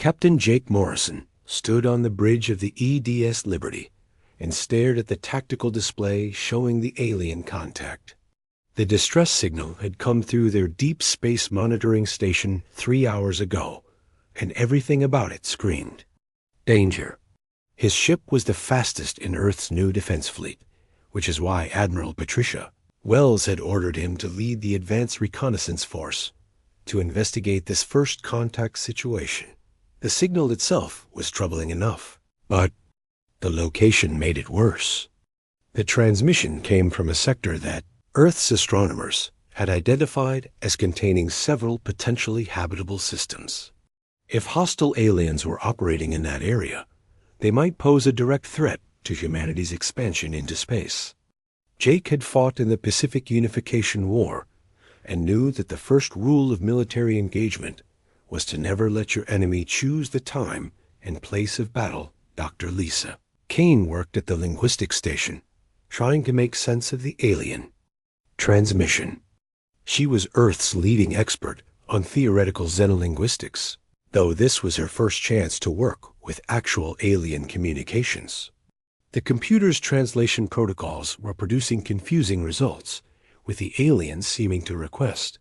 Captain Jake Morrison stood on the bridge of the EDS Liberty and stared at the tactical display showing the alien contact. The distress signal had come through their deep space monitoring station 3 hours ago, and everything about it screamed danger. His ship was the fastest in Earth's new defense fleet, which is why Admiral Patricia Wells had ordered him to lead the Advanced Reconnaissance Force to investigate this first contact situation. The signal itself was troubling enough, but the location made it worse. The transmission came from a sector that Earth's astronomers had identified as containing several potentially habitable systems. If hostile aliens were operating in that area, they might pose a direct threat to humanity's expansion into space. Jake had fought in the Pacific Unification War and knew that the first rule of military engagement was to never let your enemy choose the time and place of battle. Dr. Lisa Kane worked at the linguistics station, trying to make sense of the alien transmission. She was Earth's leading expert on theoretical xenolinguistics, though this was her first chance to work with actual alien communications. The computer's translation protocols were producing confusing results, with the aliens seeming to request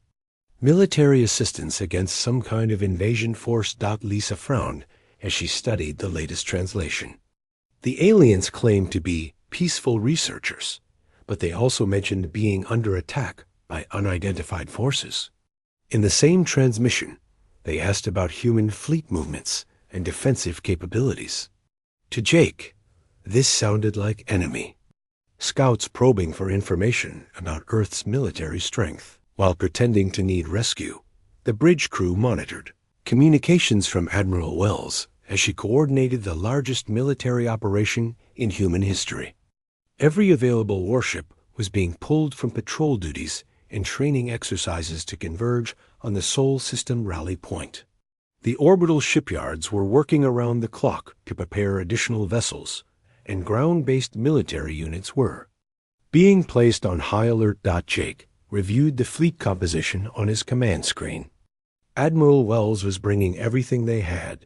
military assistance against some kind of invasion force. Lisa frowned as she studied the latest translation. The aliens claimed to be peaceful researchers, but they also mentioned being under attack by unidentified forces. In the same transmission, they asked about human fleet movements and defensive capabilities. To Jake, this sounded like enemy scouts probing for information about Earth's military strength. While pretending to need rescue, the bridge crew monitored communications from Admiral Wells as she coordinated the largest military operation in human history. Every available warship was being pulled from patrol duties and training exercises to converge on the Sol System rally point. The orbital shipyards were working around the clock to prepare additional vessels, and ground-based military units were being placed on high alert. Jake reviewed the fleet composition on his command screen. Admiral Wells was bringing everything they had,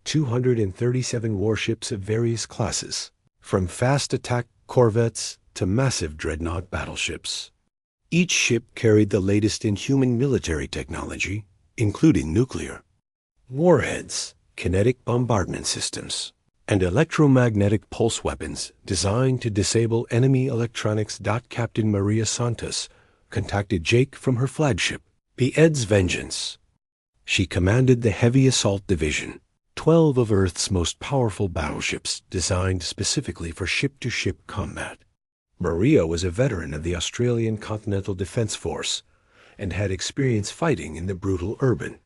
237 warships of various classes, from fast attack corvettes to massive dreadnought battleships. Each ship carried the latest in human military technology, including nuclear warheads, kinetic bombardment systems, and electromagnetic pulse weapons designed to disable enemy electronics. Captain Maria Santos contacted Jake from her flagship, the Ed's Vengeance. She commanded the Heavy Assault Division, 12 of Earth's most powerful battleships designed specifically for ship-to-ship combat. Maria was a veteran of the Australian Continental Defence Force and had experience fighting in the brutal urban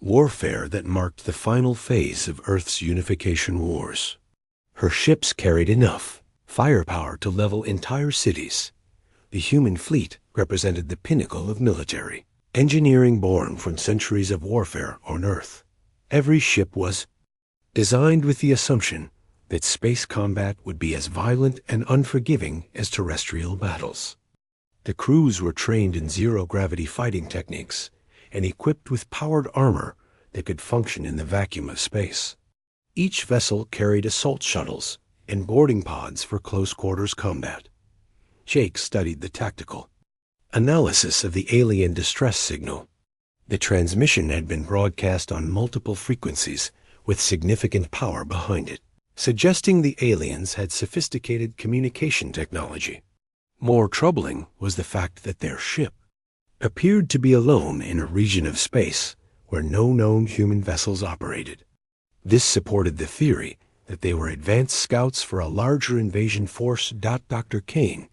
warfare that marked the final phase of Earth's unification wars. Her ships carried enough firepower to level entire cities. The human fleet represented the pinnacle of military engineering born from centuries of warfare on Earth. Every ship was designed with the assumption that space combat would be as violent and unforgiving as terrestrial battles. The crews were trained in zero-gravity fighting techniques and equipped with powered armor that could function in the vacuum of space. Each vessel carried assault shuttles and boarding pods for close-quarters combat. Jake studied the tactical analysis of the alien distress signal. The transmission had been broadcast on multiple frequencies with significant power behind it, suggesting the aliens had sophisticated communication technology. More troubling was the fact that their ship appeared to be alone in a region of space where no known human vessels operated. This supported the theory that they were advanced scouts for a larger invasion force. Dr. Kane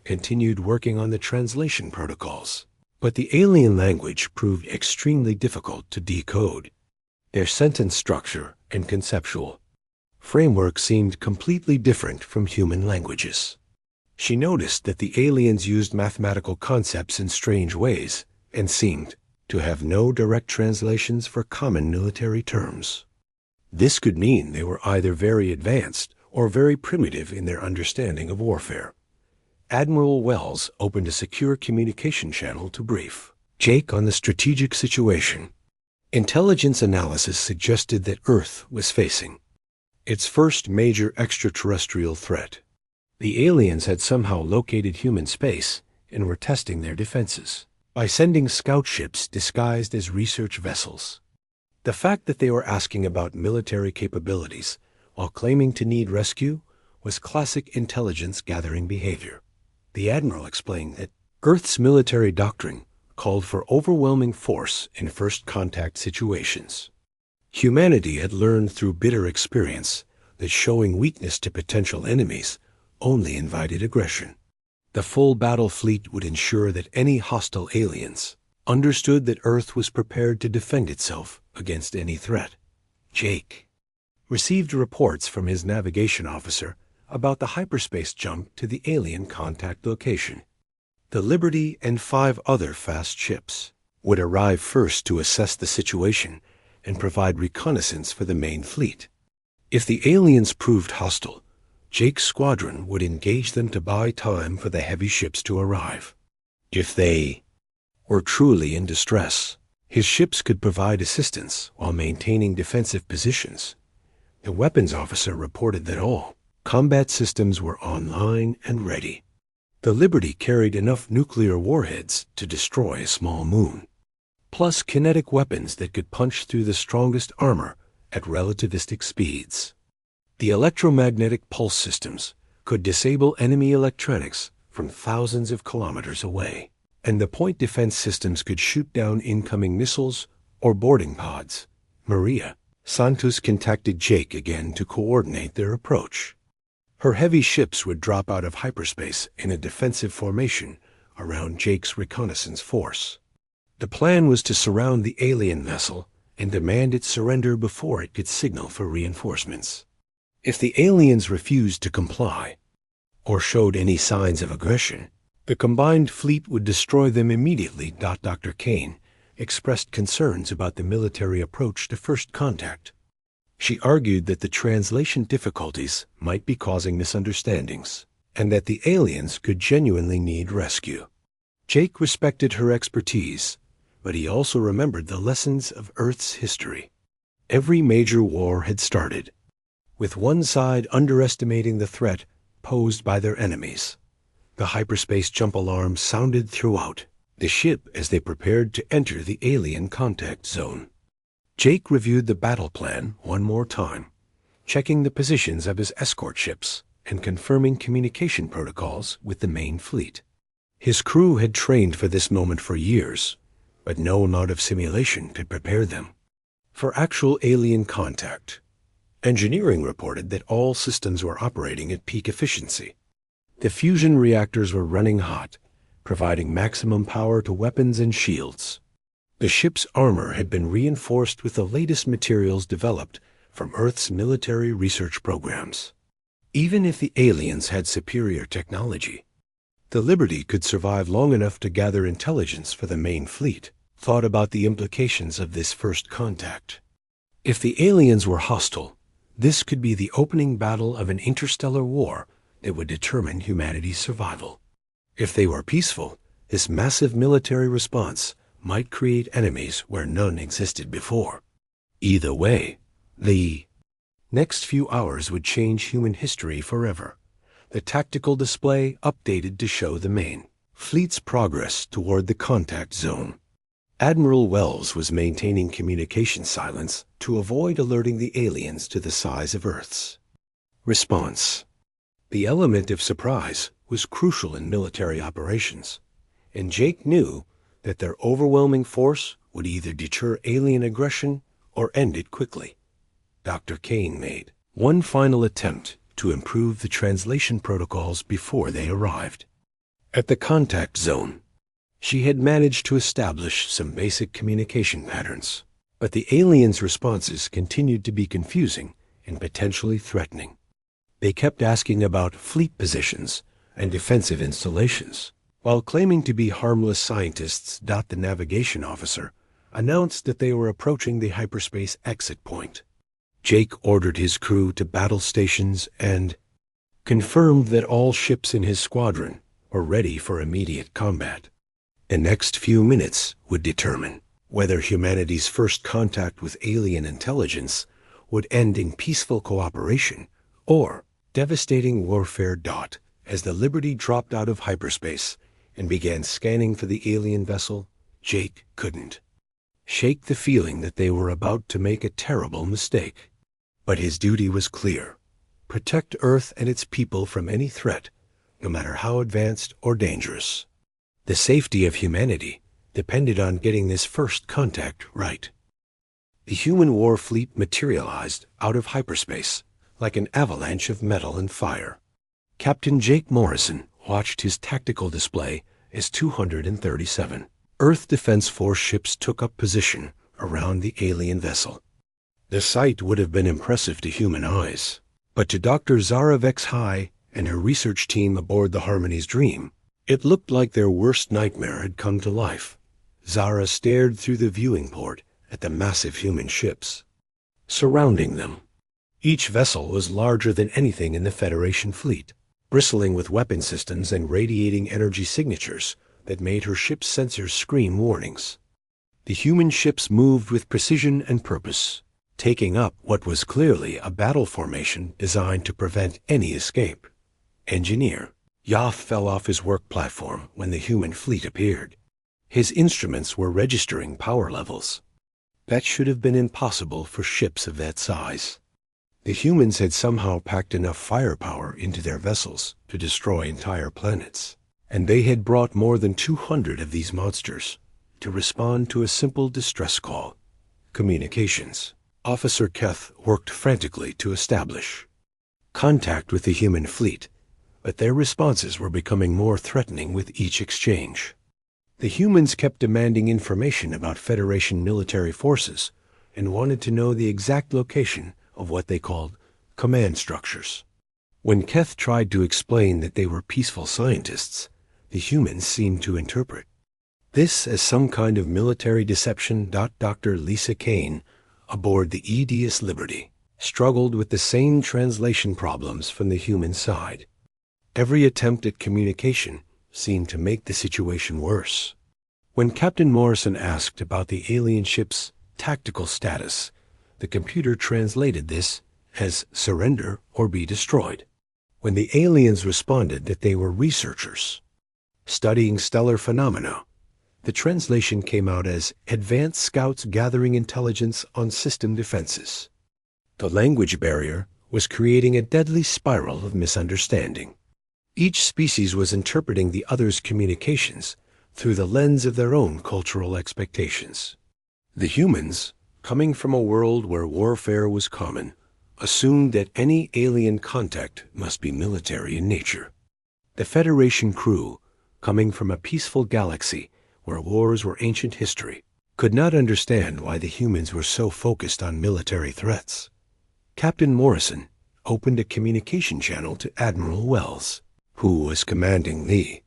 continued working on the translation protocols, but the alien language proved extremely difficult to decode. Their sentence structure and conceptual framework seemed completely different from human languages. She noticed that the aliens used mathematical concepts in strange ways and seemed to have no direct translations for common military terms. This could mean they were either very advanced or very primitive in their understanding of warfare. Admiral Wells opened a secure communication channel to brief Jake on the strategic situation. Intelligence analysis suggested that Earth was facing its first major extraterrestrial threat. The aliens had somehow located human space and were testing their defenses by sending scout ships disguised as research vessels. The fact that they were asking about military capabilities while claiming to need rescue was classic intelligence gathering behavior. The Admiral explained that Earth's military doctrine called for overwhelming force in first contact situations. Humanity had learned through bitter experience that showing weakness to potential enemies only invited aggression. The full battle fleet would ensure that any hostile aliens understood that Earth was prepared to defend itself against any threat. Jake received reports from his navigation officer about the hyperspace jump to the alien contact location. The Liberty and 5 other fast ships would arrive first to assess the situation and provide reconnaissance for the main fleet. If the aliens proved hostile, Jake's squadron would engage them to buy time for the heavy ships to arrive. If they were truly in distress, his ships could provide assistance while maintaining defensive positions. The weapons officer reported that all combat systems were online and ready. The Liberty carried enough nuclear warheads to destroy a small moon, plus kinetic weapons that could punch through the strongest armor at relativistic speeds. The electromagnetic pulse systems could disable enemy electronics from thousands of kilometers away, and the point defense systems could shoot down incoming missiles or boarding pods. Maria Santos contacted Jake again to coordinate their approach. Her heavy ships would drop out of hyperspace in a defensive formation around Jake's reconnaissance force. The plan was to surround the alien vessel and demand its surrender before it could signal for reinforcements. If the aliens refused to comply or showed any signs of aggression, the combined fleet would destroy them immediately. Dr. Kane expressed concerns about the military approach to first contact. She argued that the translation difficulties might be causing misunderstandings and that the aliens could genuinely need rescue. Jake respected her expertise, but he also remembered the lessons of Earth's history. Every major war had started with one side underestimating the threat posed by their enemies. The hyperspace jump alarm sounded throughout the ship as they prepared to enter the alien contact zone. Jake reviewed the battle plan one more time, checking the positions of his escort ships and confirming communication protocols with the main fleet. His crew had trained for this moment for years, but no amount of simulation could prepare them for actual alien contact. Engineering reported that all systems were operating at peak efficiency. The fusion reactors were running hot, providing maximum power to weapons and shields. The ship's armor had been reinforced with the latest materials developed from Earth's military research programs. Even if the aliens had superior technology, the Liberty could survive long enough to gather intelligence for the main fleet. Thought about the implications of this first contact. If the aliens were hostile, this could be the opening battle of an interstellar war that would determine humanity's survival. If they were peaceful, this massive military response might create enemies where none existed before. Either way, the next few hours would change human history forever. The tactical display updated to show the main fleet's progress toward the contact zone. Admiral Wells was maintaining communication silence to avoid alerting the aliens to the size of Earth's response. The element of surprise was crucial in military operations, and Jake knew that their overwhelming force would either deter alien aggression or end it quickly. Dr. Kane made one final attempt to improve the translation protocols before they arrived. At the contact zone, she had managed to establish some basic communication patterns, but the aliens' responses continued to be confusing and potentially threatening. They kept asking about fleet positions and defensive installations, while claiming to be harmless scientists. The navigation officer announced that they were approaching the hyperspace exit point. Jake ordered his crew to battle stations and confirmed that all ships in his squadron were ready for immediate combat. The next few minutes would determine whether humanity's first contact with alien intelligence would end in peaceful cooperation or devastating warfare. As the Liberty dropped out of hyperspace and began scanning for the alien vessel, Jake couldn't shake the feeling that they were about to make a terrible mistake. But his duty was clear: protect Earth and its people from any threat, no matter how advanced or dangerous. The safety of humanity depended on getting this first contact right. The human war fleet materialized out of hyperspace like an avalanche of metal and fire. Captain Jake Morrison watched his tactical display as 237 Earth Defense Force ships took up position around the alien vessel. The sight would have been impressive to human eyes, but to Dr. Zara Vex-High and her research team aboard the Harmony's Dream, it looked like their worst nightmare had come to life. Zara stared through the viewing port at the massive human ships surrounding them. Each vessel was larger than anything in the Federation fleet, bristling with weapon systems and radiating energy signatures that made her ship's sensors scream warnings. The human ships moved with precision and purpose, taking up what was clearly a battle formation designed to prevent any escape. Engineer Yoth fell off his work platform when the human fleet appeared. His instruments were registering power levels. That should have been impossible for ships of that size. The humans had somehow packed enough firepower into their vessels to destroy entire planets, and they had brought more than 200 of these monsters to respond to a simple distress call. Communications. Officer Keth worked frantically to establish contact with the human fleet, but their responses were becoming more threatening with each exchange. The humans kept demanding information about Federation military forces and wanted to know the exact location of what they called command structures. When Keth tried to explain that they were peaceful scientists, the humans seemed to interpret this as some kind of military deception. Dr. Lisa Kane, aboard the EDS Liberty, struggled with the same translation problems from the human side. Every attempt at communication seemed to make the situation worse. When Captain Morrison asked about the alien ship's tactical status, the computer translated this as surrender or be destroyed. When the aliens responded that they were researchers studying stellar phenomena, the translation came out as advanced scouts gathering intelligence on system defenses. The language barrier was creating a deadly spiral of misunderstanding. Each species was interpreting the other's communications through the lens of their own cultural expectations. The humans, coming from a world where warfare was common, assumed that any alien contact must be military in nature. The Federation crew, coming from a peaceful galaxy where wars were ancient history, could not understand why the humans were so focused on military threats. Captain Morrison opened a communication channel to Admiral Wells, who was commanding the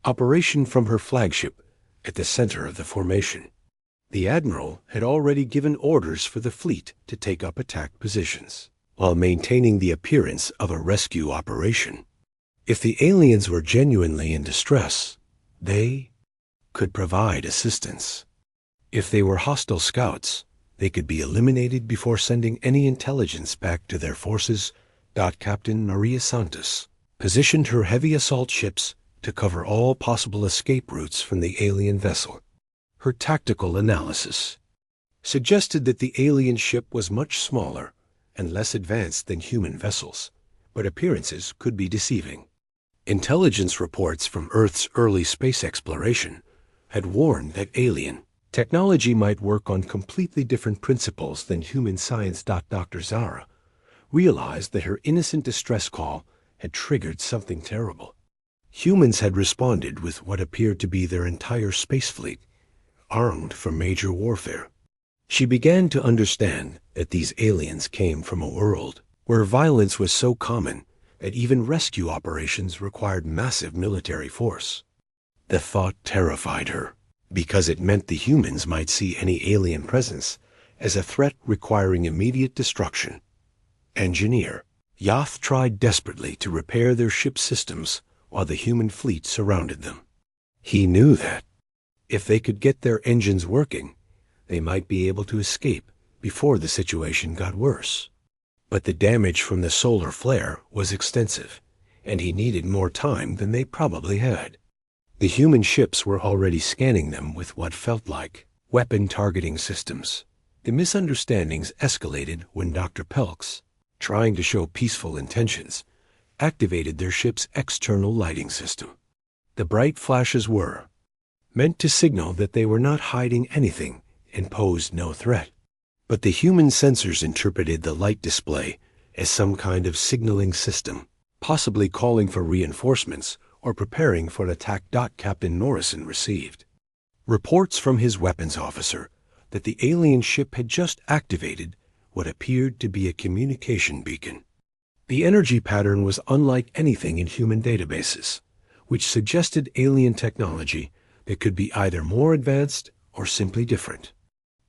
operation from her flagship at the center of the formation. The Admiral had already given orders for the fleet to take up attack positions, while maintaining the appearance of a rescue operation. If the aliens were genuinely in distress, they could provide assistance. If they were hostile scouts, they could be eliminated before sending any intelligence back to their forces. Captain Maria Santos positioned her heavy assault ships to cover all possible escape routes from the alien vessel. Her tactical analysis suggested that the alien ship was much smaller and less advanced than human vessels, but appearances could be deceiving. Intelligence reports from Earth's early space exploration had warned that alien technology might work on completely different principles than human science. Dr. Zara realized that her innocent distress call had triggered something terrible. Humans had responded with what appeared to be their entire space fleet, armed for major warfare. She began to understand that these aliens came from a world where violence was so common that even rescue operations required massive military force. The thought terrified her, because it meant the humans might see any alien presence as a threat requiring immediate destruction. Engineer Yoth tried desperately to repair their ship's systems while the human fleet surrounded them. He knew that if they could get their engines working, they might be able to escape before the situation got worse. But the damage from the solar flare was extensive, and he needed more time than they probably had. The human ships were already scanning them with what felt like weapon targeting systems. The misunderstandings escalated when Dr. Pelks, trying to show peaceful intentions, activated their ship's external lighting system. The bright flashes were meant to signal that they were not hiding anything and posed no threat. But the human sensors interpreted the light display as some kind of signaling system, possibly calling for reinforcements or preparing for an attack. Captain Narration received reports from his weapons officer that the alien ship had just activated what appeared to be a communication beacon. The energy pattern was unlike anything in human databases, which suggested alien technology that could be either more advanced or simply different.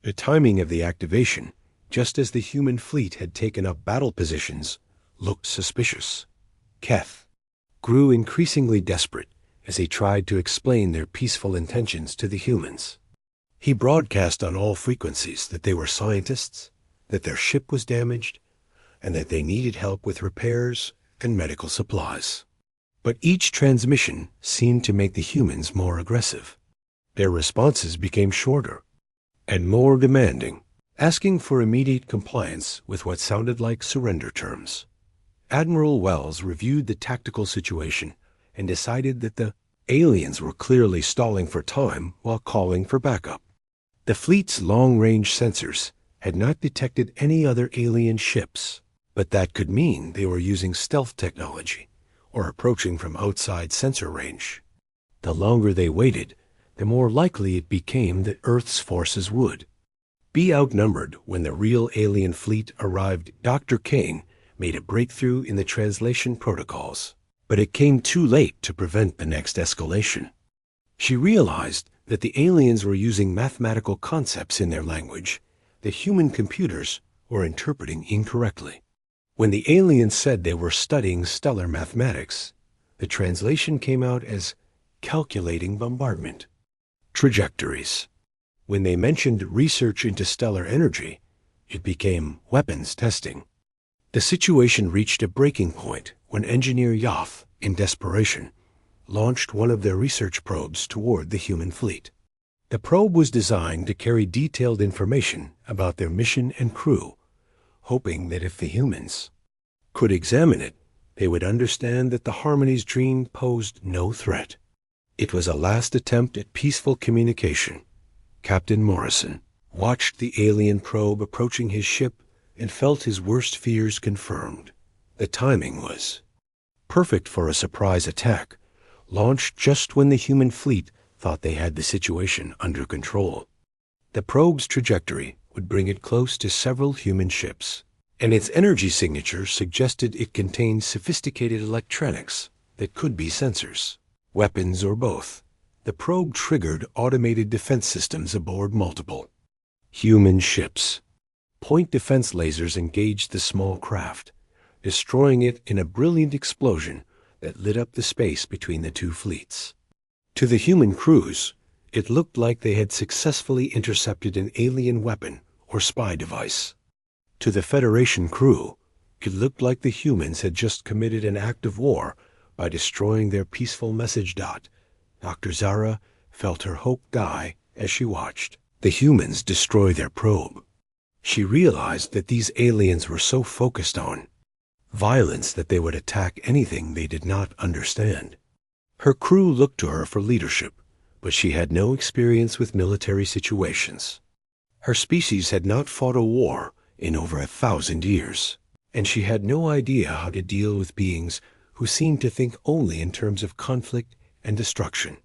The timing of the activation, just as the human fleet had taken up battle positions, looked suspicious. Keth grew increasingly desperate as he tried to explain their peaceful intentions to the humans. He broadcast on all frequencies that they were scientists, that their ship was damaged, and that they needed help with repairs and medical supplies. But each transmission seemed to make the humans more aggressive. Their responses became shorter and more demanding, asking for immediate compliance with what sounded like surrender terms. Admiral Wells reviewed the tactical situation and decided that the aliens were clearly stalling for time while calling for backup. The fleet's long-range sensors had not detected any other alien ships, but that could mean they were using stealth technology or approaching from outside sensor range. The longer they waited, the more likely it became that Earth's forces would be outnumbered when the real alien fleet arrived. Dr. Kane made a breakthrough in the translation protocols, but it came too late to prevent the next escalation. She realized that the aliens were using mathematical concepts in their language that human computers were interpreting incorrectly. When the aliens said they were studying stellar mathematics, the translation came out as calculating bombardment trajectories. When they mentioned research into stellar energy, it became weapons testing. The situation reached a breaking point when Engineer Yoth, in desperation, launched one of their research probes toward the human fleet. The probe was designed to carry detailed information about their mission and crew, hoping that if the humans could examine it, they would understand that the Harmony's dream posed no threat. It was a last attempt at peaceful communication. Captain Morrison watched the alien probe approaching his ship and felt his worst fears confirmed. The timing was perfect for a surprise attack, launched just when the human fleet thought they had the situation under control. The probe's trajectory would bring it close to several human ships, and its energy signature suggested it contained sophisticated electronics that could be sensors, weapons, or both. The probe triggered automated defense systems aboard multiple human ships. Point defense lasers engaged the small craft, destroying it in a brilliant explosion that lit up the space between the two fleets. To the human crews, it looked like they had successfully intercepted an alien weapon or spy device. To the Federation crew, it looked like the humans had just committed an act of war by destroying their peaceful message. Dr. Zara felt her hope die as she watched the humans destroy their probe. She realized that these aliens were so focused on violence that they would attack anything they did not understand. Her crew looked to her for leadership, but she had no experience with military situations. Her species had not fought a war in over 1,000 years, and she had no idea how to deal with beings who seemed to think only in terms of conflict and destruction.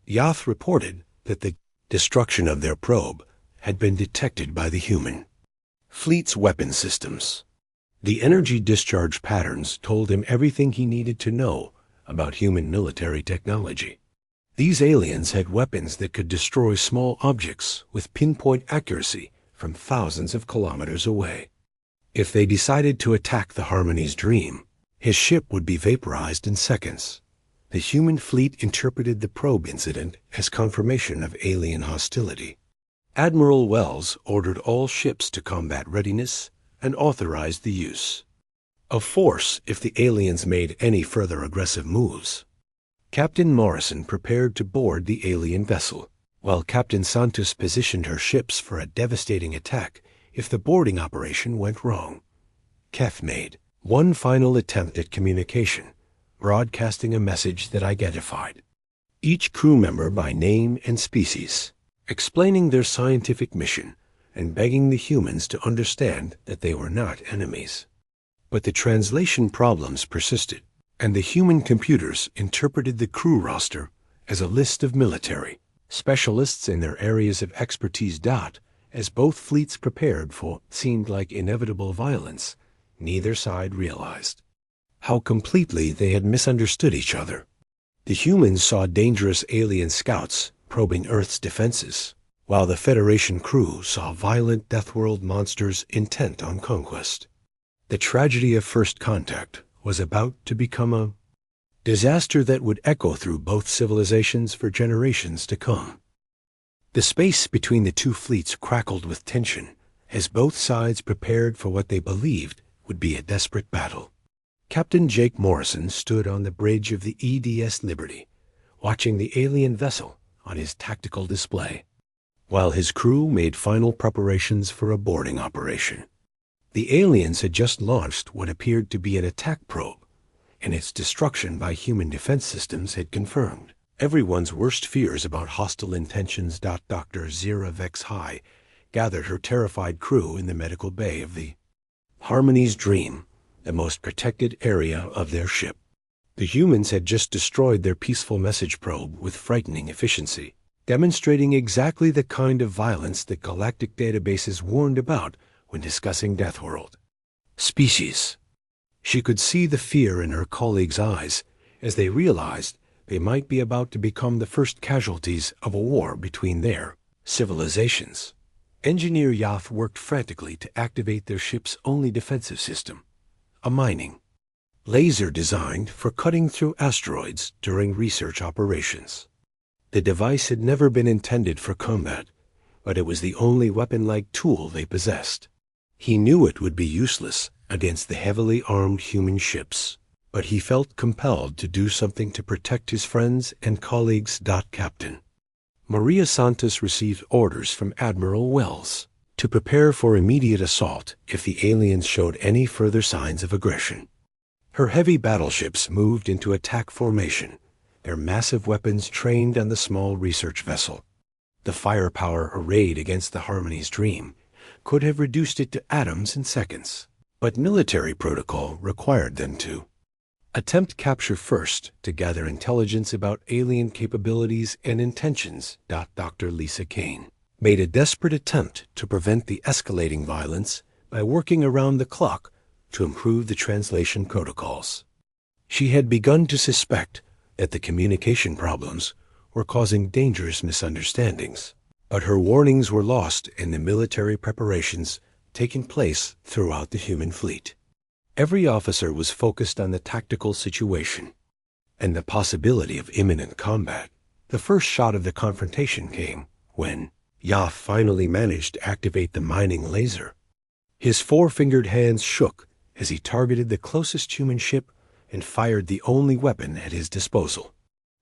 Yoth reported that the destruction of their probe had been detected by the human fleet's weapon systems. The energy discharge patterns told him everything he needed to know about human military technology. These aliens had weapons that could destroy small objects with pinpoint accuracy from thousands of kilometers away. If they decided to attack the Harmony's dream, his ship would be vaporized in seconds. The human fleet interpreted the probe incident as confirmation of alien hostility. Admiral Wells ordered all ships to combat readiness and authorized the use of force if the aliens made any further aggressive moves. Captain Morrison prepared to board the alien vessel, while Captain Santos positioned her ships for a devastating attack if the boarding operation went wrong. Kef made one final attempt at communication, broadcasting a message that identified each crew member by name and species, explaining their scientific mission and begging the humans to understand that they were not enemies. But the translation problems persisted, and the human computers interpreted the crew roster as a list of military specialists in their areas of expertise. As both fleets prepared for seemed like inevitable violence, neither side realized how completely they had misunderstood each other. The humans saw dangerous alien scouts probing Earth's defenses, while the Federation crew saw violent Deathworld monsters intent on conquest. The tragedy of first contact was about to become a disaster that would echo through both civilizations for generations to come. The space between the two fleets crackled with tension as both sides prepared for what they believed would be a desperate battle. Captain Jake Morrison stood on the bridge of the EDS Liberty, watching the alien vessel on his tactical display, while his crew made final preparations for a boarding operation. The aliens had just launched what appeared to be an attack probe, and its destruction by human defense systems had confirmed everyone's worst fears about hostile intentions. Dr. Zira Vex High gathered her terrified crew in the medical bay of the Harmony's Dream, the most protected area of their ship. The humans had just destroyed their peaceful message probe with frightening efficiency, demonstrating exactly the kind of violence that galactic databases warned about when discussing Deathworld species. She could see the fear in her colleagues' eyes as they realized they might be about to become the first casualties of a war between their civilizations. Engineer Yath worked frantically to activate their ship's only defensive system, a mining laser designed for cutting through asteroids during research operations. The device had never been intended for combat, but it was the only weapon-like tool they possessed. He knew it would be useless against the heavily armed human ships, but he felt compelled to do something to protect his friends and colleagues. Captain Maria Santos received orders from Admiral Wells to prepare for immediate assault if the aliens showed any further signs of aggression. Her heavy battleships moved into attack formation, their massive weapons trained on the small research vessel. The firepower arrayed against the Harmony's Dream could have reduced it to atoms in seconds, but military protocol required them to attempt capture first to gather intelligence about alien capabilities and intentions. Dr. Lisa Kane made a desperate attempt to prevent the escalating violence by working around the clock to improve the translation protocols. She had begun to suspect that the communication problems were causing dangerous misunderstandings, but her warnings were lost in the military preparations taking place throughout the human fleet. Every officer was focused on the tactical situation and the possibility of imminent combat. The first shot of the confrontation came when Yath finally managed to activate the mining laser. His four-fingered hands shook as he targeted the closest human ship and fired the only weapon at his disposal.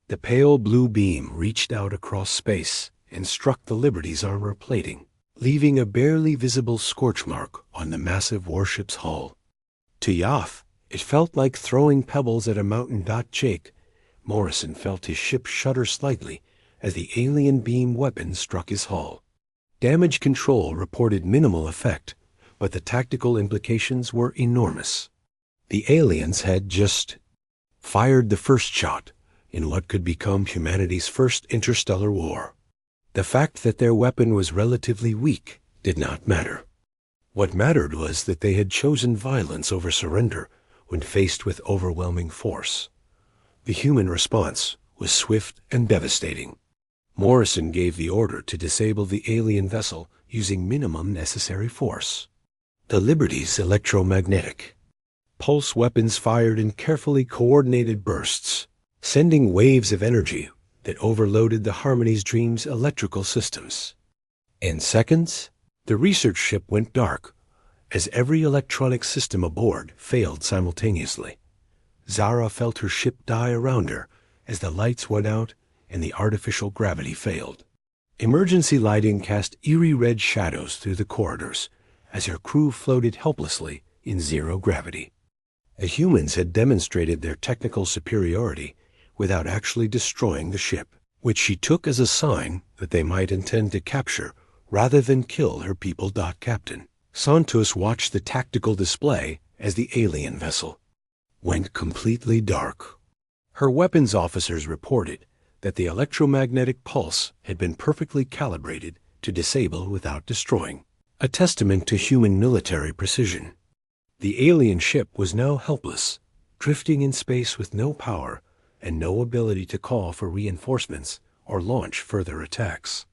The pale blue beam reached out across space and struck the Liberty's armor plating, leaving a barely visible scorch mark on the massive warship's hull. To Yath, it felt like throwing pebbles at a mountain. Jake Morrison felt his ship shudder slightly as the alien beam weapon struck his hull. Damage control reported minimal effect, but the tactical implications were enormous. The aliens had just fired the first shot in what could become humanity's first interstellar war. The fact that their weapon was relatively weak did not matter. What mattered was that they had chosen violence over surrender when faced with overwhelming force. The human response was swift and devastating. Morrison gave the order to disable the alien vessel using minimum necessary force. The Liberty's electromagnetic pulse weapons fired in carefully coordinated bursts, sending waves of energy that overloaded the Harmony's Dream's electrical systems. In seconds, the research ship went dark as every electronic system aboard failed simultaneously. Zara felt her ship die around her as the lights went out and the artificial gravity failed. Emergency lighting cast eerie red shadows through the corridors as her crew floated helplessly in zero gravity. The humans had demonstrated their technical superiority without actually destroying the ship, which she took as a sign that they might intend to capture rather than kill her people. Captain Santos watched the tactical display as the alien vessel went completely dark. Her weapons officers reported that the electromagnetic pulse had been perfectly calibrated to disable without destroying, a testament to human military precision. The alien ship was now helpless, drifting in space with no power and no ability to call for reinforcements or launch further attacks.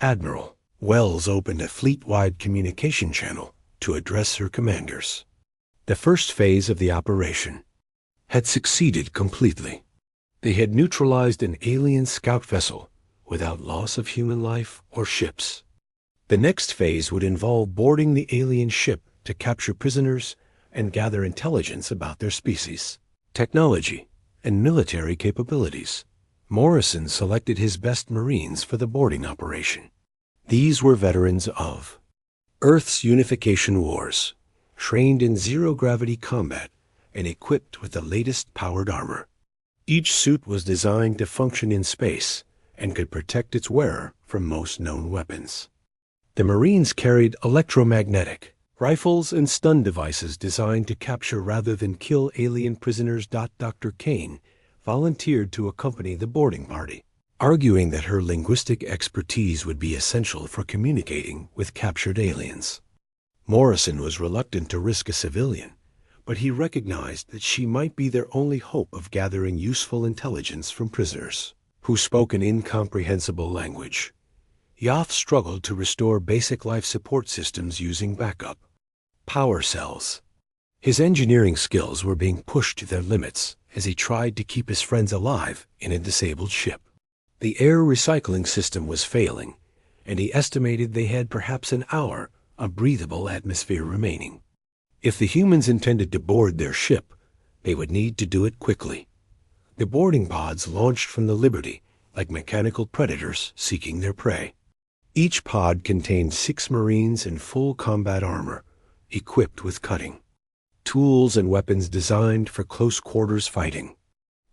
Admiral Wells opened a fleet-wide communication channel to address her commanders. The first phase of the operation had succeeded completely. They had neutralized an alien scout vessel without loss of human life or ships. The next phase would involve boarding the alien ship to capture prisoners and gather intelligence about their species, technology, and military capabilities. Morrison selected his best Marines for the boarding operation. These were veterans of Earth's unification wars, trained in zero-gravity combat and equipped with the latest powered armor. Each suit was designed to function in space and could protect its wearer from most known weapons. The Marines carried electromagnetic rifles and stun devices designed to capture rather than kill alien prisoners. Dr. Kane volunteered to accompany the boarding party, arguing that her linguistic expertise would be essential for communicating with captured aliens. Morrison was reluctant to risk a civilian, but he recognized that she might be their only hope of gathering useful intelligence from prisoners who spoke an incomprehensible language. Yoff struggled to restore basic life support systems using backup power cells. His engineering skills were being pushed to their limits as he tried to keep his friends alive in a disabled ship. The air recycling system was failing, and he estimated they had perhaps an hour of breathable atmosphere remaining. If the humans intended to board their ship, they would need to do it quickly. The boarding pods launched from the Liberty like mechanical predators seeking their prey. Each pod contained 6 Marines in full combat armor, equipped with cutting tools and weapons designed for close quarters fighting.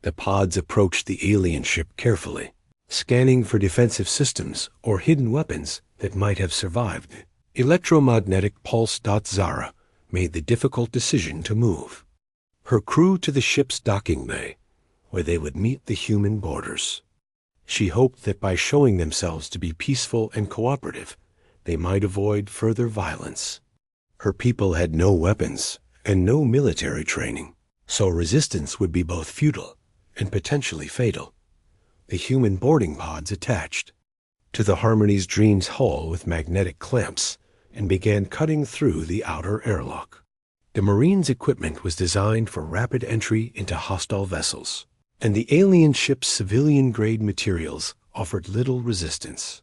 The pods approached the alien ship carefully, scanning for defensive systems or hidden weapons that might have survived. Electromagnetic pulse. Zara made the difficult decision to move her crew to the ship's docking bay, where they would meet the human boarders. She hoped that by showing themselves to be peaceful and cooperative, they might avoid further violence. Her people had no weapons and no military training, so resistance would be both futile and potentially fatal. The human boarding pods attached to the Harmony's Dreams hull with magnetic clamps and began cutting through the outer airlock. The Marines' equipment was designed for rapid entry into hostile vessels, and the alien ship's civilian-grade materials offered little resistance.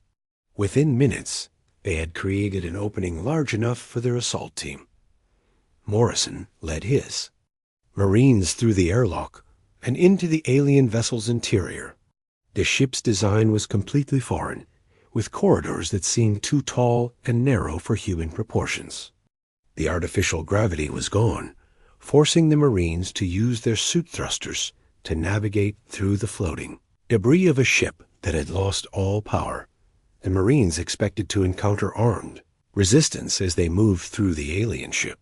Within minutes, they had created an opening large enough for their assault team. Morrison led his Marines through the airlock and into the alien vessel's interior. The ship's design was completely foreign, with corridors that seemed too tall and narrow for human proportions. The artificial gravity was gone, forcing the Marines to use their suit thrusters to navigate through the floating debris of a ship that had lost all power. The Marines expected to encounter armed resistance as they moved through the alien ship.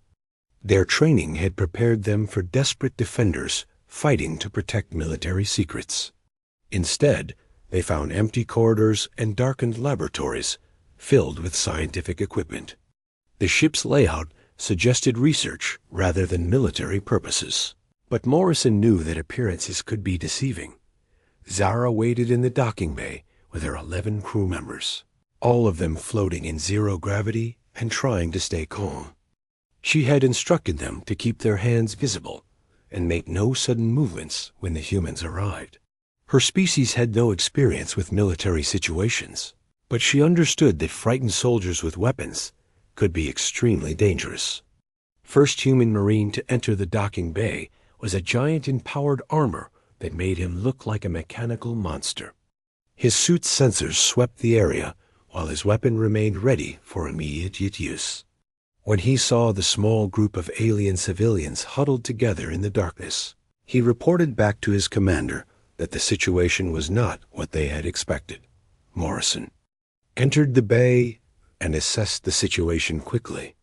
Their training had prepared them for desperate defenders fighting to protect military secrets. Instead, they found empty corridors and darkened laboratories filled with scientific equipment. The ship's layout suggested research rather than military purposes, but Morrison knew that appearances could be deceiving. Zara waited in the docking bay with her 11 crew members, all of them floating in zero gravity and trying to stay calm. She had instructed them to keep their hands visible and make no sudden movements when the humans arrived. Her species had no experience with military situations, But she understood that frightened soldiers with weapons could be extremely dangerous. First human Marine to enter the docking bay was a giant in powered armor that made him look like a mechanical monster. His suit's sensors swept the area, while his weapon remained ready for immediate use. When he saw the small group of alien civilians huddled together in the darkness, he reported back to his commander that the situation was not what they had expected. Morrison entered the bay and assessed the situation quickly.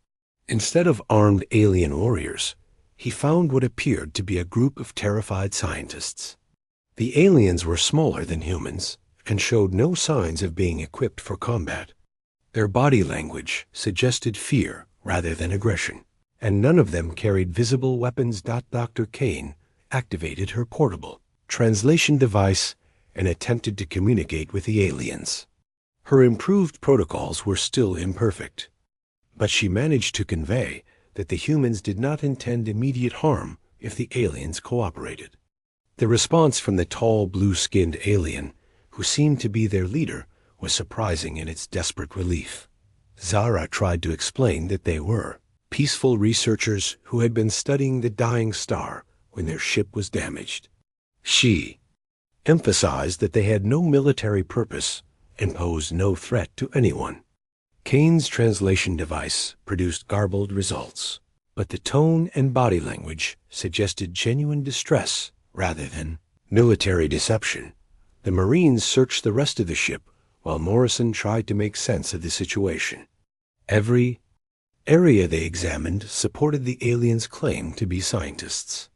Instead of armed alien warriors, he found what appeared to be a group of terrified scientists. The aliens were smaller than humans and showed no signs of being equipped for combat. Their body language suggested fear rather than aggression, and none of them carried visible weapons. Dr. Kane activated her portable translation device and attempted to communicate with the aliens. Her improved protocols were still imperfect, but she managed to convey that the humans did not intend immediate harm if the aliens cooperated. The response from the tall, blue-skinned alien, who seemed to be their leader, was surprising in its desperate relief. Zara tried to explain that they were peaceful researchers who had been studying the dying star when their ship was damaged. She emphasized that they had no military purpose and posed no threat to anyone. Kane's translation device produced garbled results, but the tone and body language suggested genuine distress rather than military deception. The Marines searched the rest of the ship while Morrison tried to make sense of the situation. Every area they examined supported the aliens' claim to be scientists.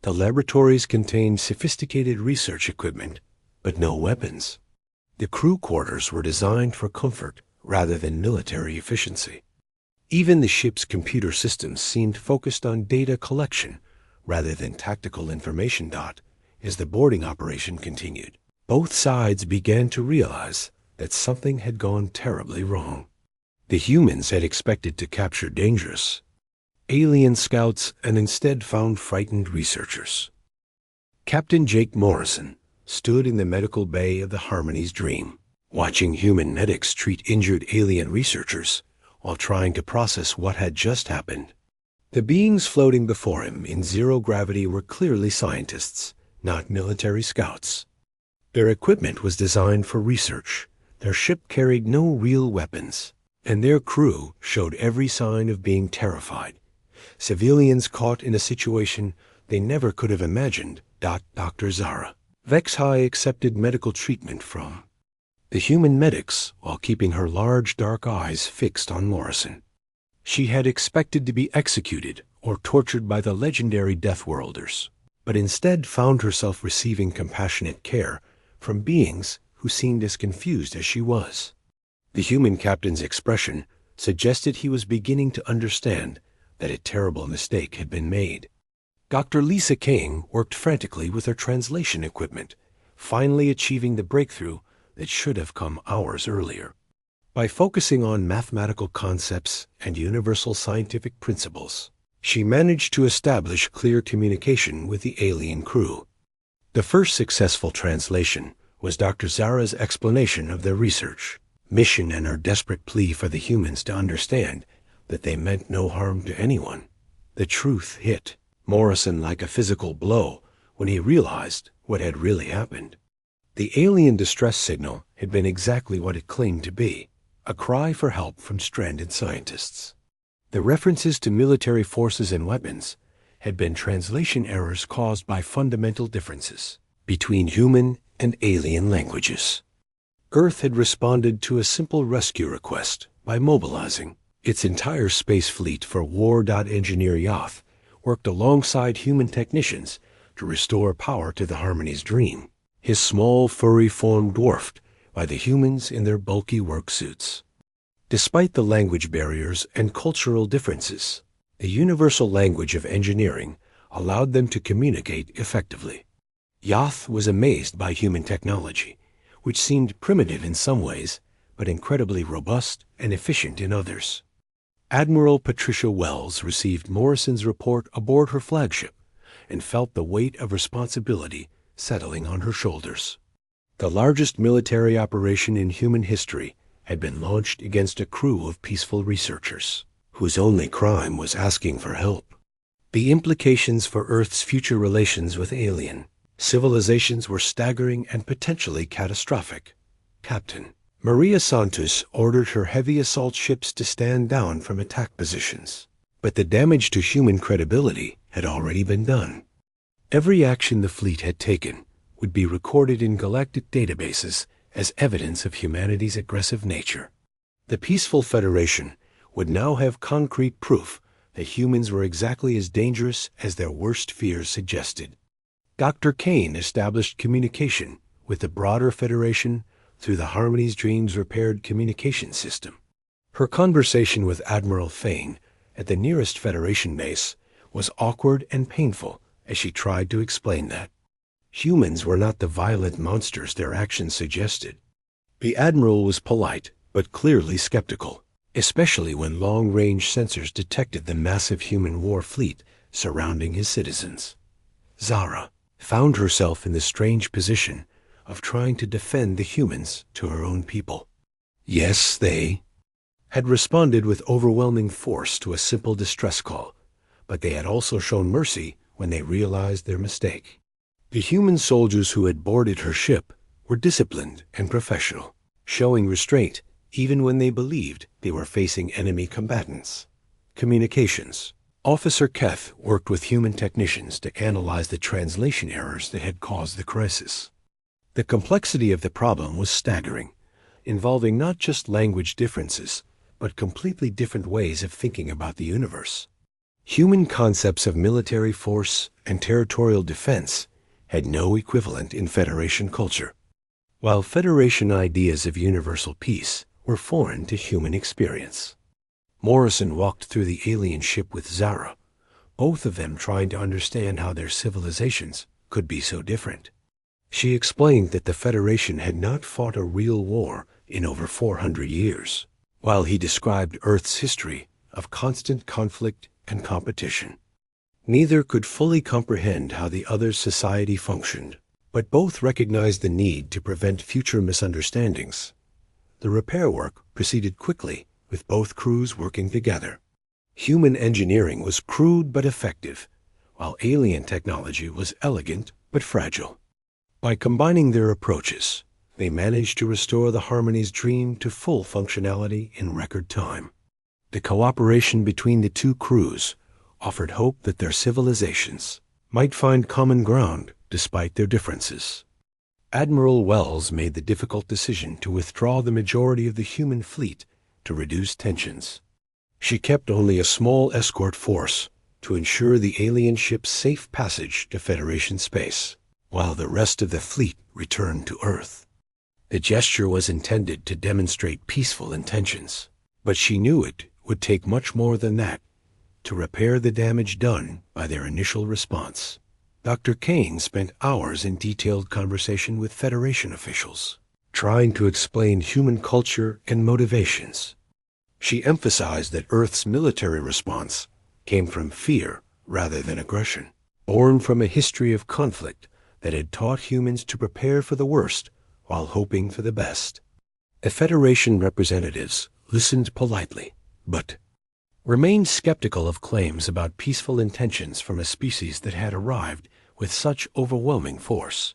The laboratories contained sophisticated research equipment, but no weapons. The crew quarters were designed for comfort rather than military efficiency. Even the ship's computer systems seemed focused on data collection rather than tactical information. As the boarding operation continued, both sides began to realize that something had gone terribly wrong. The humans had expected to capture dangerous alien scouts and instead found frightened researchers. Captain Jake Morrison stood in the medical bay of the Harmony's Dream, watching human medics treat injured alien researchers while trying to process what had just happened. The beings floating before him in zero gravity were clearly scientists, not military scouts. Their equipment was designed for research. Their ship carried no real weapons, and their crew showed every sign of being terrified. Civilians caught in a situation they never could have imagined. Dr. Zara Vexhai accepted medical treatment from the human medics while keeping her large dark eyes fixed on Morrison. She had expected to be executed or tortured by the legendary Deathworlders, but instead found herself receiving compassionate care from beings who seemed as confused as she was. The human captain's expression suggested he was beginning to understand that a terrible mistake had been made. Dr. Lisa King worked frantically with her translation equipment, finally achieving the breakthrough that should have come hours earlier. By focusing on mathematical concepts and universal scientific principles, she managed to establish clear communication with the alien crew. The first successful translation was Dr. Zara's explanation of their research, mission, and her desperate plea for the humans to understand that they meant no harm to anyone. The truth hit Morrison like a physical blow when he realized what had really happened. The alien distress signal had been exactly what it claimed to be, a cry for help from stranded scientists. The references to military forces and weapons had been translation errors caused by fundamental differences between human and alien languages. Earth had responded to a simple rescue request by mobilizing its entire space fleet for war. Engineer Yoth worked alongside human technicians to restore power to the Harmony's Dream, his small furry form dwarfed by the humans in their bulky work suits. Despite the language barriers and cultural differences, the universal language of engineering allowed them to communicate effectively. Yoth was amazed by human technology, which seemed primitive in some ways, but incredibly robust and efficient in others. Admiral Patricia Wells received Morrison's report aboard her flagship and felt the weight of responsibility settling on her shoulders. The largest military operation in human history had been launched against a crew of peaceful researchers, whose only crime was asking for help. The implications for Earth's future relations with alien civilizations were staggering and potentially catastrophic. Captain Maria Santos ordered her heavy assault ships to stand down from attack positions, but the damage to human credibility had already been done. Every action the fleet had taken would be recorded in galactic databases as evidence of humanity's aggressive nature. The peaceful Federation would now have concrete proof that humans were exactly as dangerous as their worst fears suggested. Dr. Kane established communication with the broader Federation through the Harmony's Dreams repaired communication system. Her conversation with Admiral Fane at the nearest Federation base was awkward and painful as she tried to explain that humans were not the violent monsters their actions suggested. The Admiral was polite, but clearly skeptical, especially when long-range sensors detected the massive human war fleet surrounding his citizens. Zara found herself in the strange position of trying to defend the humans to her own people. Yes, they had responded with overwhelming force to a simple distress call, but they had also shown mercy when they realized their mistake. The human soldiers who had boarded her ship were disciplined and professional, showing restraint even when they believed they were facing enemy combatants. Communications. Officer Keth worked with human technicians to analyze the translation errors that had caused the crisis. The complexity of the problem was staggering, involving not just language differences, but completely different ways of thinking about the universe. Human concepts of military force and territorial defense had no equivalent in Federation culture, while Federation ideas of universal peace were foreign to human experience. Morrison walked through the alien ship with Zara, both of them trying to understand how their civilizations could be so different. She explained that the Federation had not fought a real war in over 400 years, while he described Earth's history of constant conflict and competition. Neither could fully comprehend how the other's society functioned, but both recognized the need to prevent future misunderstandings. The repair work proceeded quickly, with both crews working together. Human engineering was crude but effective, while alien technology was elegant but fragile. By combining their approaches, they managed to restore the Harmony's Dream to full functionality in record time. The cooperation between the two crews offered hope that their civilizations might find common ground despite their differences. Admiral Wells made the difficult decision to withdraw the majority of the human fleet to reduce tensions. She kept only a small escort force to ensure the alien ship's safe passage to Federation space, while the rest of the fleet returned to Earth. The gesture was intended to demonstrate peaceful intentions, but she knew it would take much more than that to repair the damage done by their initial response. Dr. Kane spent hours in detailed conversation with Federation officials, trying to explain human culture and motivations. She emphasized that Earth's military response came from fear rather than aggression, born from a history of conflict that had taught humans to prepare for the worst while hoping for the best. The Federation representatives listened politely, but remained skeptical of claims about peaceful intentions from a species that had arrived with such overwhelming force.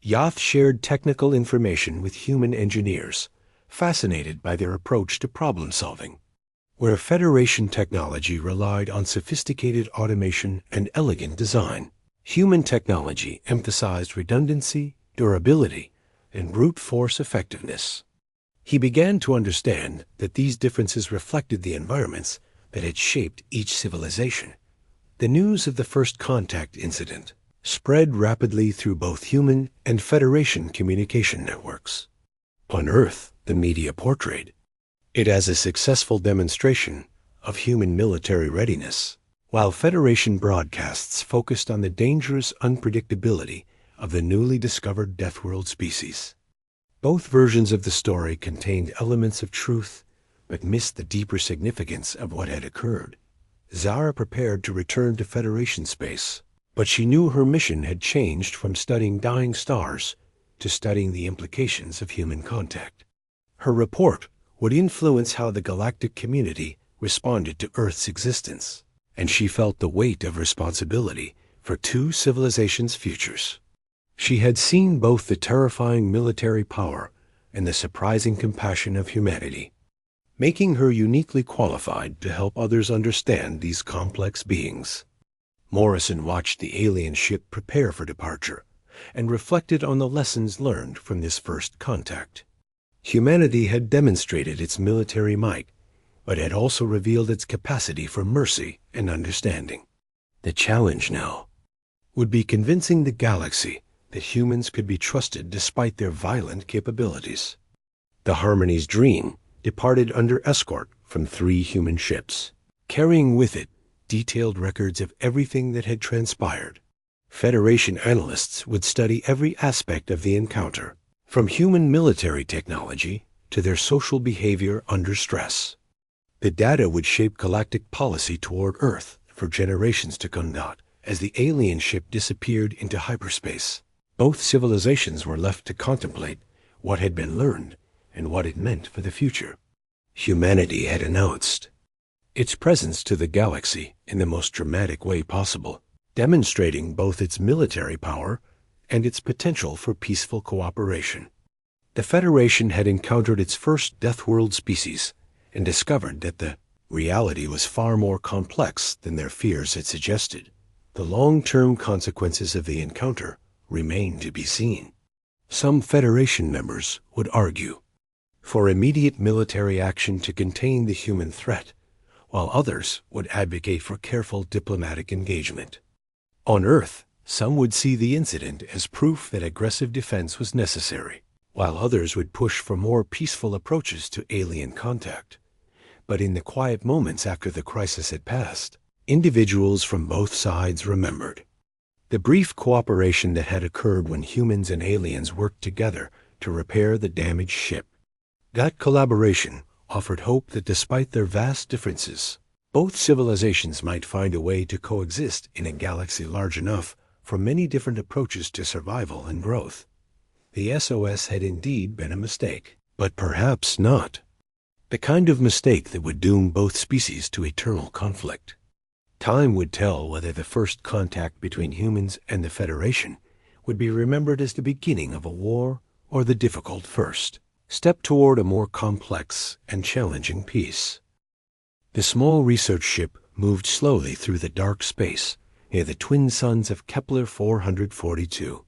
Yath shared technical information with human engineers, fascinated by their approach to problem-solving. Where Federation technology relied on sophisticated automation and elegant design, human technology emphasized redundancy, durability, and brute force effectiveness. He began to understand that these differences reflected the environments that had shaped each civilization. The news of the first contact incident spread rapidly through both human and Federation communication networks. On Earth, the media portrayed it as a successful demonstration of human military readiness, while Federation broadcasts focused on the dangerous unpredictability of the newly discovered Deathworld species. Both versions of the story contained elements of truth, but missed the deeper significance of what had occurred. Zara prepared to return to Federation space, but she knew her mission had changed from studying dying stars to studying the implications of human contact. Her report would influence how the galactic community responded to Earth's existence, and she felt the weight of responsibility for two civilizations' futures. She had seen both the terrifying military power and the surprising compassion of humanity, making her uniquely qualified to help others understand these complex beings. Morrison watched the alien ship prepare for departure and reflected on the lessons learned from this first contact. Humanity had demonstrated its military might, but had also revealed its capacity for mercy and understanding. The challenge now would be convincing the galaxy that humans could be trusted despite their violent capabilities. The Harmony's Dream departed under escort from 3 human ships, carrying with it detailed records of everything that had transpired. Federation analysts would study every aspect of the encounter, from human military technology to their social behavior under stress. The data would shape galactic policy toward Earth for generations to come. As the alien ship disappeared into hyperspace, both civilizations were left to contemplate what had been learned and what it meant for the future. Humanity had announced its presence to the galaxy in the most dramatic way possible, demonstrating both its military power and its potential for peaceful cooperation. The Federation had encountered its first Deathworld species and discovered that the reality was far more complex than their fears had suggested. The long-term consequences of the encounter remained to be seen. Some Federation members would argue for immediate military action to contain the human threat, while others would advocate for careful diplomatic engagement. On Earth, some would see the incident as proof that aggressive defense was necessary, while others would push for more peaceful approaches to alien contact. But in the quiet moments after the crisis had passed, individuals from both sides remembered the brief cooperation that had occurred when humans and aliens worked together to repair the damaged ship. That collaboration offered hope that despite their vast differences, both civilizations might find a way to coexist in a galaxy large enough for many different approaches to survival and growth. The SOS had indeed been a mistake, but perhaps not the kind of mistake that would doom both species to eternal conflict. Time would tell whether the first contact between humans and the Federation would be remembered as the beginning of a war or the difficult first step toward a more complex and challenging peace. The small research ship moved slowly through the dark space near the twin suns of Kepler 442.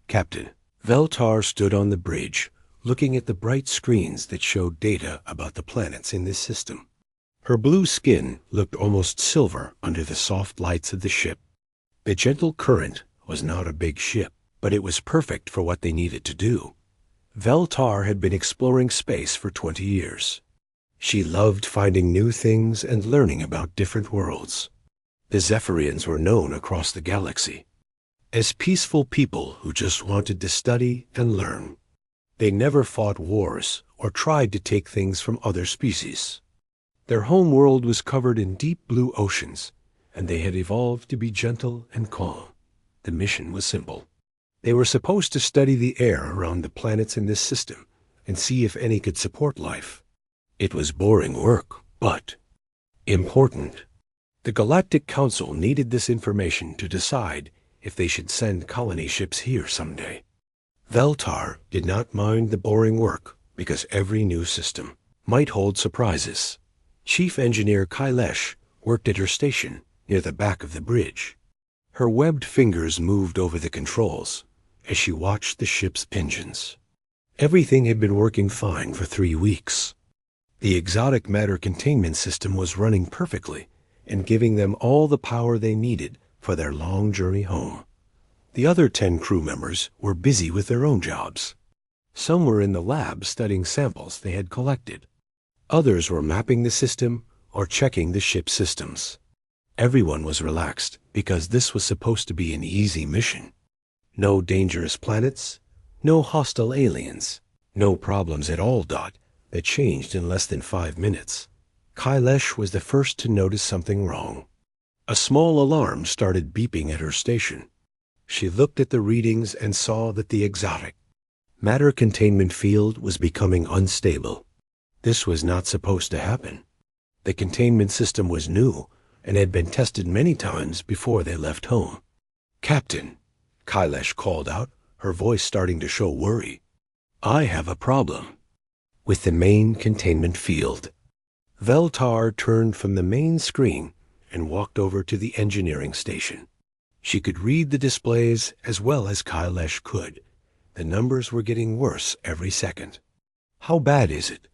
Captain Veltar stood on the bridge, looking at the bright screens that showed data about the planets in this system. Her blue skin looked almost silver under the soft lights of the ship. The gentle current was not a big ship, but it was perfect for what they needed to do. Veltar had been exploring space for 20 years. She loved finding new things and learning about different worlds. The Zephyrians were known across the galaxy as peaceful people who just wanted to study and learn. They never fought wars or tried to take things from other species. Their home world was covered in deep blue oceans, and they had evolved to be gentle and calm. The mission was simple. They were supposed to study the air around the planets in this system and see if any could support life. It was boring work, but important. The Galactic Council needed this information to decide if they should send colony ships here someday. Veltar did not mind the boring work because every new system might hold surprises. Chief Engineer Kailesh worked at her station near the back of the bridge. Her webbed fingers moved over the controls as she watched the ship's engines. Everything had been working fine for 3 weeks. The exotic matter containment system was running perfectly and giving them all the power they needed for their long journey home. The other 10 crew members were busy with their own jobs. Some were in the lab studying samples they had collected. Others were mapping the system or checking the ship's systems. Everyone was relaxed because this was supposed to be an easy mission. No dangerous planets, no hostile aliens, no problems at all. That changed in less than 5 minutes. Kailesh was the first to notice something wrong. A small alarm started beeping at her station. She looked at the readings and saw that the exotic matter containment field was becoming unstable. This was not supposed to happen. The containment system was new and had been tested many times before they left home. "Captain," Kailash called out, her voice starting to show worry. "I have a problem with the main containment field." Veltar turned from the main screen and walked over to the engineering station. She could read the displays as well as Kailash could. The numbers were getting worse every second. "How bad is it?"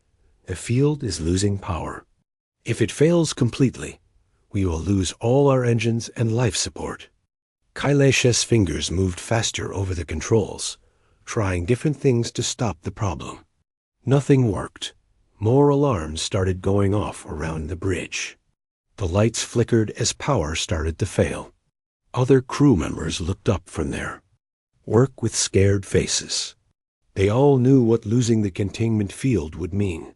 "The field is losing power. If it fails completely, we will lose all our engines and life support." Kailash's fingers moved faster over the controls, trying different things to stop the problem. Nothing worked. More alarms started going off around the bridge. The lights flickered as power started to fail. Other crew members looked up from their work with scared faces. They all knew what losing the containment field would mean.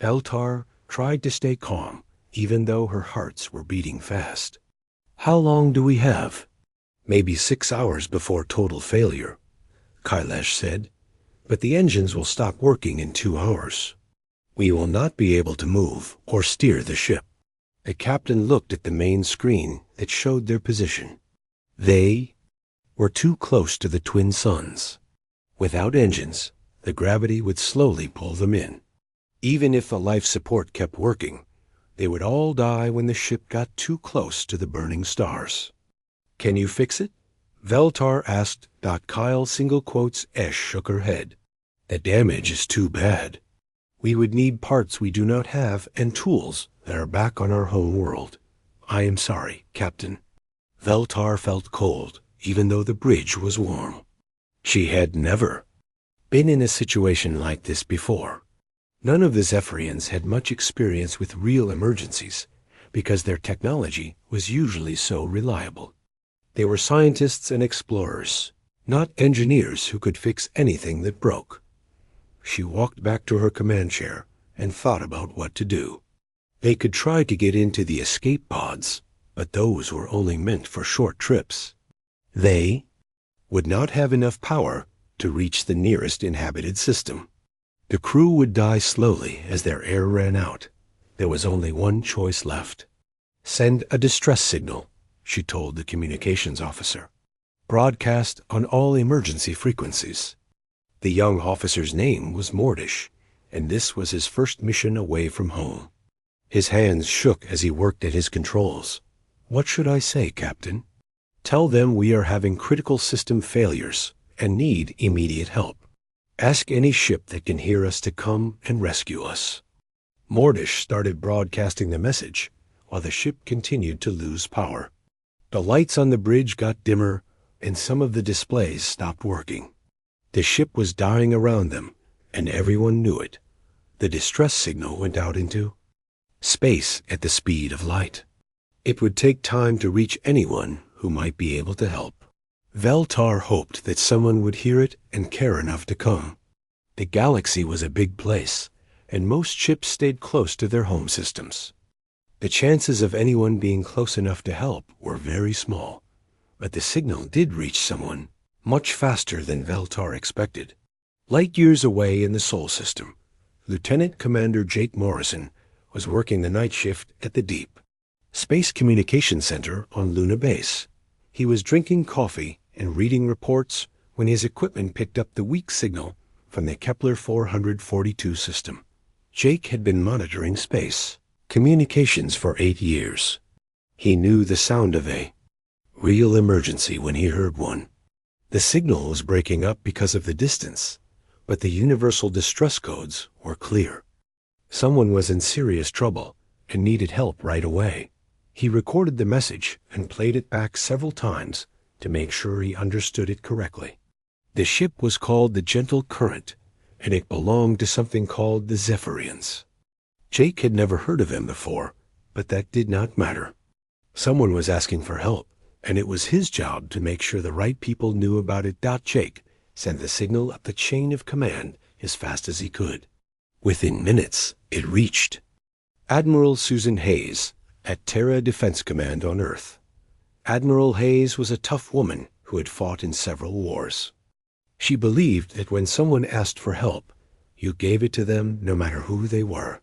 Veltar tried to stay calm, even though her hearts were beating fast. "How long do we have?" "Maybe 6 hours before total failure," Kailash said. "But the engines will stop working in 2 hours. We will not be able to move or steer the ship." The captain looked at the main screen that showed their position. They were too close to the twin suns. Without engines, the gravity would slowly pull them in. Even if the life support kept working, they would all die when the ship got too close to the burning stars. "Can you fix it?" Veltar asked. Kyle Esh shook her head. "The damage is too bad. We would need parts we do not have and tools that are back on our home world. I am sorry, Captain." Veltar felt cold, even though the bridge was warm. She had never been in a situation like this before. None of the Zephyrians had much experience with real emergencies because their technology was usually so reliable. They were scientists and explorers, not engineers who could fix anything that broke. She walked back to her command chair and thought about what to do. They could try to get into the escape pods, but those were only meant for short trips. They would not have enough power to reach the nearest inhabited system. The crew would die slowly as their air ran out. There was only one choice left. "Send a distress signal," she told the communications officer. "Broadcast on all emergency frequencies." The young officer's name was Mordish, and this was his first mission away from home. His hands shook as he worked at his controls. "What should I say, Captain?" "Tell them we are having critical system failures and need immediate help. Ask any ship that can hear us to come and rescue us." Mordish started broadcasting the message while the ship continued to lose power. The lights on the bridge got dimmer and some of the displays stopped working. The ship was dying around them, and everyone knew it. The distress signal went out into space at the speed of light. It would take time to reach anyone who might be able to help. Veltar hoped that someone would hear it and care enough to come. The galaxy was a big place, and most ships stayed close to their home systems. The chances of anyone being close enough to help were very small, but the signal did reach someone much faster than Veltar expected. Light years away in the Sol system, Lieutenant Commander Jake Morrison was working the night shift at the Deep Space Communication Center on Luna Base. He was drinking coffee and reading reports when his equipment picked up the weak signal from the Kepler 442 system. Jake had been monitoring space communications for 8 years. He knew the sound of a real emergency when he heard one. The signal was breaking up because of the distance, but the universal distress codes were clear. Someone was in serious trouble and needed help right away. He recorded the message and played it back several times to make sure he understood it correctly. The ship was called the Gentle Current, and it belonged to something called the Zephyrians. Jake had never heard of them before, but that did not matter. Someone was asking for help, and it was his job to make sure the right people knew about it. Jake sent the signal up the chain of command as fast as he could. Within minutes, it reached Admiral Susan Hayes at Terra Defense Command on Earth. Admiral Hayes was a tough woman who had fought in several wars. She believed that when someone asked for help, You gave it to them no matter who they were.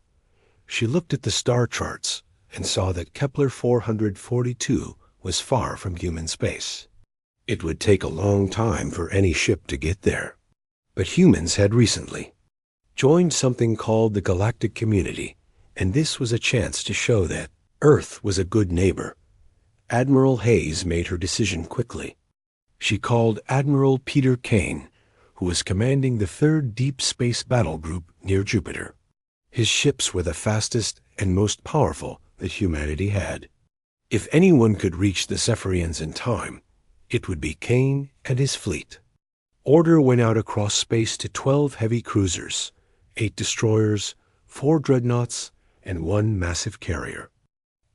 She looked at the star charts and saw that Kepler 442 was far from human space. It would take a long time for any ship to get there. But humans had recently joined something called the Galactic Community, and this was a chance to show that Earth was a good neighbor. Admiral Hayes made her decision quickly. She called Admiral Peter Kane, who was commanding the 3rd Deep Space Battle Group near Jupiter. His ships were the fastest and most powerful that humanity had. If anyone could reach the Zephyrians in time, it would be Kane and his fleet. Order went out across space to 12 heavy cruisers, 8 destroyers, 4 dreadnoughts, and 1 massive carrier.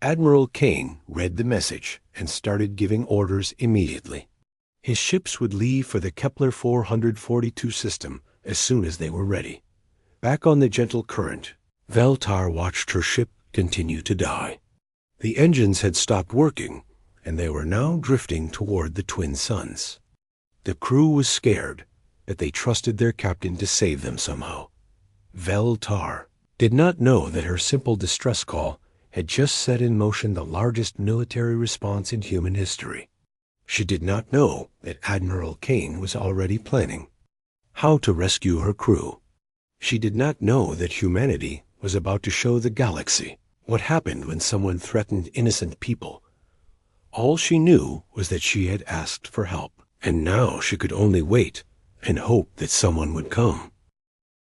Admiral Kane read the message and started giving orders immediately. His ships would leave for the Kepler 442 system as soon as they were ready. Back on the gentle current, Veltar watched her ship continue to die. The engines had stopped working, and they were now drifting toward the twin suns. The crew was scared, but they trusted their captain to save them somehow. Veltar did not know that her simple distress call had just set in motion the largest military response in human history. She did not know that Admiral Kane was already planning how to rescue her crew. She did not know that humanity was about to show the galaxy what happened when someone threatened innocent people. All she knew was that she had asked for help, and now she could only wait and hope that someone would come.